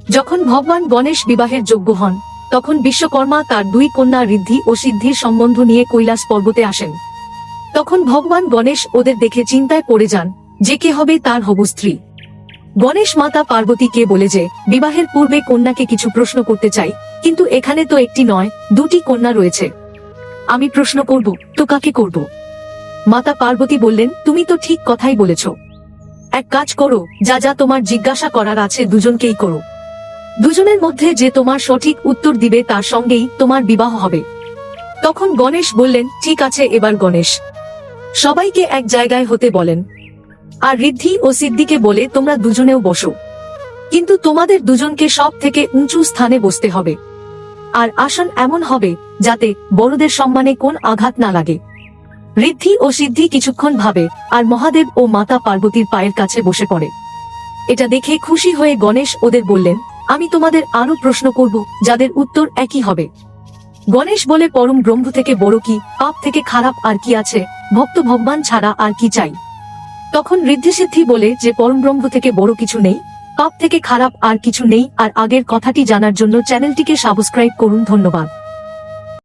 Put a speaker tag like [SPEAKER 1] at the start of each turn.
[SPEAKER 1] যখন ভগবান গণেশ বিবাহের যোগ্য হন, তখন বিশ্বকর্মা তার দুই কন্যা ঋদ্ধি ও সিদ্ধির সম্বন্ধ নিয়ে কৈলাস পর্বতে আসেন। তখন ভগবান গণেশ ওদের দেখে চিন্তায় পড়ে যান যে কে হবে তার হবু স্ত্রী। গণেশ মাতা পার্বতীকে বলে যে বিবাহের পূর্বে কন্যাকে কিছু প্রশ্ন করতে চাই, কিন্তু এখানে তো একটি নয়, দুটি কন্যা রয়েছে। আমি প্রশ্ন করব তো কাকে করব? মাতা পার্বতী বললেন, তুমি তো ঠিক কথাই বলেছ। এক কাজ করো, যা যা তোমার জিজ্ঞাসা করার আছে দুজনকেই করো। দুজনের মধ্যে যে তোমার সঠিক উত্তর দিবে তার সঙ্গেই তোমার বিবাহ হবে। তখন গণেশ বললেন, ঠিক আছে। এবার গণেশ সবাইকে এক জায়গায় হতে বলেন, আর ঋদ্ধি ও সিদ্ধিকে বলে তোমরা দুজনেও বসো, কিন্তু তোমাদের দুজনকে সব থেকে উঁচু স্থানে বসতে হবে, আর আসন এমন হবে যাতে বড়দের সম্মানে কোন আঘাত না লাগে। ঋদ্ধি ও সিদ্ধি কিছুক্ষণ ভাবে, আর মহাদেব ও মাতা পার্বতীর পায়ের কাছে বসে পড়ে। এটা দেখে খুশি হয়ে গণেশ ওদের বললেন, আমি তোমাদের আরো প্রশ্ন করব, যাদের উত্তর একই হবে। গণেশ বলে, পরম ব্রহ্ম থেকে বড় কি, পাপ থেকে খারাপ আর কি আছে, ভক্ত ভগবান ছাড়া আর কি চাই? তখন ঋদ্ধি সিদ্ধি বলে যে পরম ব্রহ্ম থেকে বড় কিছু নেই, পাপ থেকে খারাপ আর কিছু নেই। আর আগের কথাটি জানার জন্য চ্যানেলটিকে সাবস্ক্রাইব করুন। ধন্যবাদ।